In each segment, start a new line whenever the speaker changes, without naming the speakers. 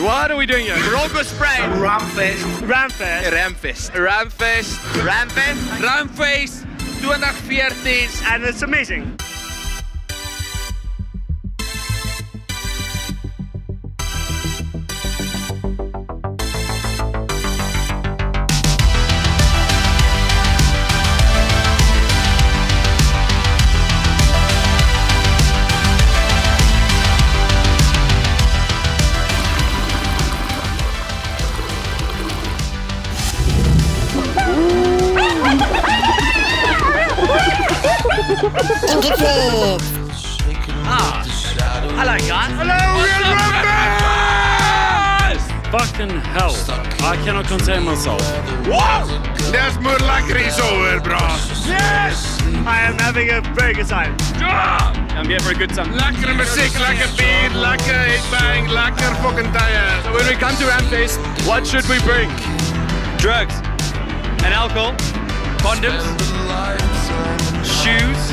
What are we doing here?
Bronco spray.
Ramfest.
Ramfest.
Ramfest. Ramfest. Ramfest.
Ramfest 2014.
And it's amazing.
Hello guys.
Hello,
Fucking hell. I cannot contain myself.
There's more lekker iets over, bro.
Yes! I am having a very good time.
I'm here for a good time.
Lekkere muziek, lekker bier, lekker headbang, lekker fucking tire.
So when we come to Ramfest, what should we bring? Drugs and alcohol, condoms, shoes,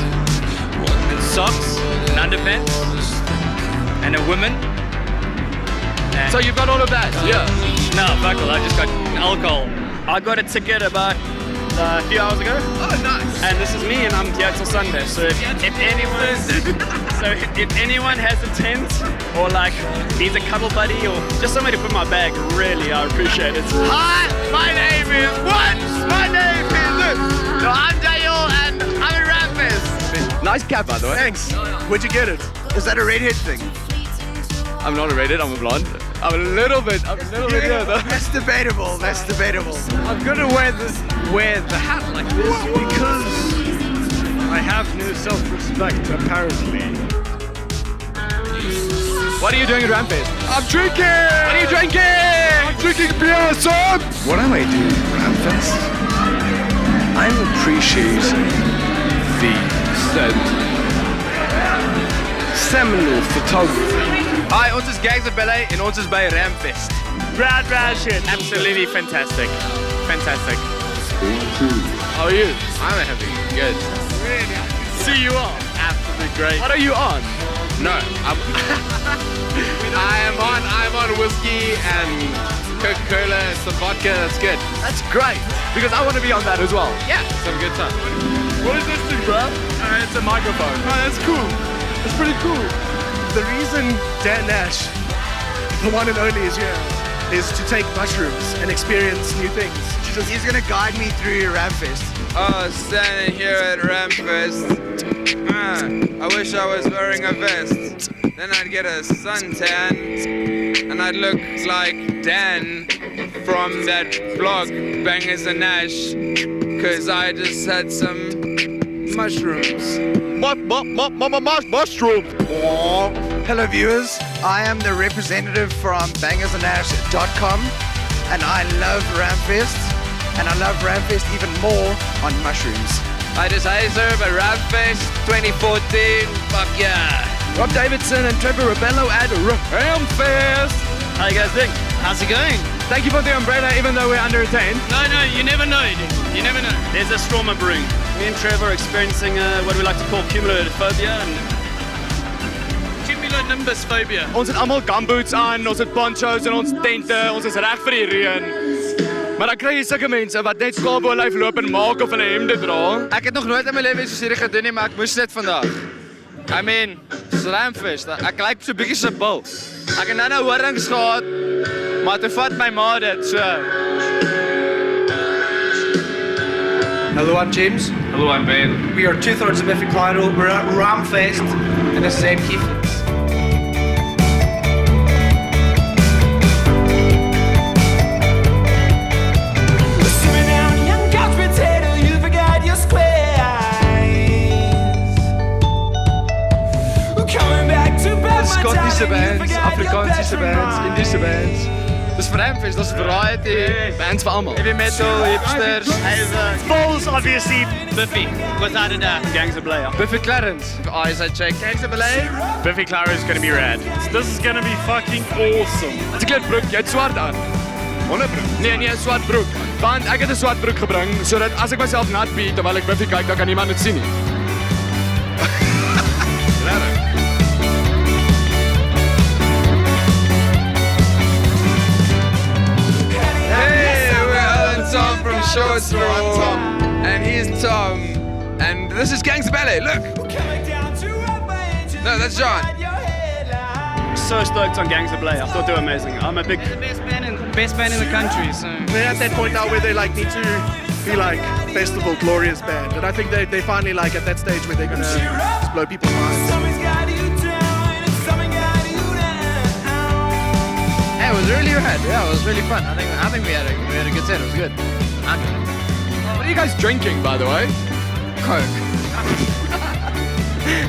and socks, and underpants, and a woman. And so you've got all of that? Yeah. No, fuck all. I just got alcohol. I got a ticket about a few hours ago.
Oh, nice.
And this is me, and I'm here till Sunday. So if anyone has a tent or like needs a cuddle buddy or just somebody to put in my bag, really, I appreciate it.
Hi, my name is what? My name is so I'm Dale and I'm in Ramfest.
Nice cap, by the way.
Thanks. Where'd you get it? Is that a redhead thing?
I'm not a redhead, I'm a blonde. I'm a little bit here though.
That's debatable. That's debatable.
I'm gonna wear the hat like this because I have no self-respect, apparently.
What are you doing at Ramfest?
I'm drinking.
What are you drinking?
I'm drinking beer, son. What am I doing at Ramfest? I'm appreciating the seminal photography.
Hi, ons is Gangs of Ballet en ons is by Ramfest.
Rad shit.
Absolutely fantastic. Fantastic.
How are you? I'm happy. Good.
See you on.
Absolutely great.
What are you on?
No, I'm on whiskey and Coca-Cola and some vodka. That's good.
That's great. Because I want to be on that as well.
Yeah, some good time.
What is this thing, bro? It's a microphone.
Oh, that's cool. That's pretty cool. The reason Dan Nash, the one and only, is here is to take mushrooms and experience new things.
He's gonna guide me through your Ramfest.
Oh, standing here at Ramfest. I wish I was wearing a vest. Then I'd get a suntan and I'd look like Dan from that blog, Bangers and Nash, cause I just had some mushrooms.
Mushrooms.
Hello viewers, I am the representative from bangersandnash.com and I love Ramfest and I love Ramfest even more on mushrooms.
I just serve at Ramfest 2014. Fuck yeah.
Rob Davidson and Trevor Rebello at Ramfest. How you guys doing?
How's it going?
Thank you for the umbrella, even though we're under attained.
No, you never know. You never know.
There's a Stroma brewing. Me and Trevor are experiencing what we like to call cumulophobia.
Cumulonimbus phobia.
Ons het almal gumboots aan, ons het ponchos en ons tente, ons is reg vir die reën. Maar dan kry jy sulke mense wat net skaap oor lyf loop en maak of 'n hemde dra.
Ek het nog nooit in my lewe so hierdie gedoen nie, maar ek moes dit vandag. I mean, dis Ramfest. Ek lyk so 'n bietjie so bil. Ek het nou horings gehad, maar toe vat my ma dit so.
Hello, I'm James.
Hello, I'm Ben.
We are 2/3 of Biffy Clyro. We're at Ramfest, and this is Ed Keefe.
Skottische bands, Afrikaanse bands, Indische bands. Dis vir Ramfest, dis variety bands vir almal. Heavy metal, hipsters.
Falls, obviously.
Biffy, without a doubt.
Gangs of Ballet. Biffy Clarence. Eyes I check. Gangs of Ballet.
Biffy Clyro is gonna be rad. This is gonna be fucking awesome.
Dis 'n broek, jy het swart aan.
Onderbroek.
Nee, 'n swart broek. Want ek het 'n swart broek gebring sodat as ek myself nat beat terwyl ek Biffy kyk, dan kan niemand dit sien nie.
short straw, and he's Tom, and this is Gangsta Ballet. Look. No, that's John.
So stoked on Gangs of Ballet. I thought they were amazing. I'm a big.
They're the best band in the country. So
They're at that point now where they like need to be like festival glorious band, and I think they finally like at that stage where they're gonna just blow people's minds.
Hey, it was really rad. Yeah, it was really fun. I think we had a good set. It was good.
What are you guys drinking, by the way?
Coke.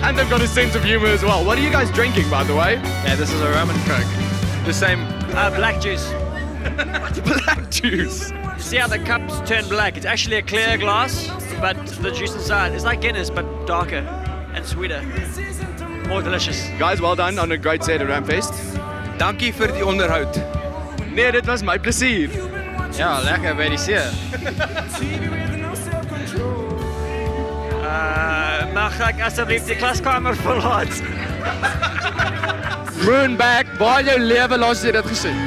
And they've got a sense of humor as well. What are you guys drinking, by the way?
Yeah, this is a rum and Coke.
The same
Black juice.
black juice.
See how the cups turn black? It's actually a clear glass, but the juice inside is like Guinness, but darker and sweeter. More delicious.
Guys, well done on a great set at Ramfest. Dankie vir die onderhoud. Nee, dit was my plesier.
Ja, lekker by die see.
Mag ek asseblief die klaskamer verlaat?
Moonback, waar jou lewe laas jy dit gesien?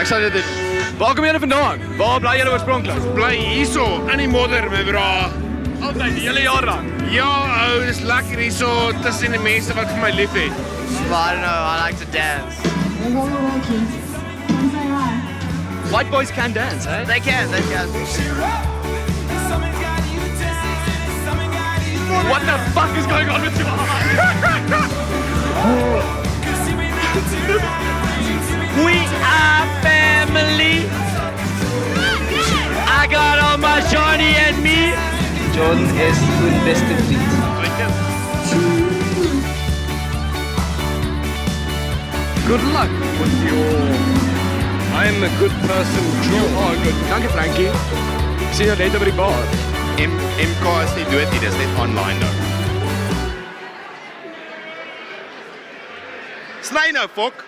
Ek sal dit doen. Waar kom julle vandaan? Waar bly julle oorspronklik?
Bly hierso in die modder, my bra.
Altyd, die hele jaar lang.
Ja, ou, dis lekker hierso tussen die mense wat vir my lief het.
Well, I don't know, I like to dance.
White boys can dance, eh?
They can.
What the fuck is going on with you?
We are family. I got all my Johnny and me.
John is goed beste vriend.
Good luck with your... I am a good person. You are good. Dankie, Frankie. See you later by die bar.
MK is nie dood nie, dis net online nou. Sny nou, fok.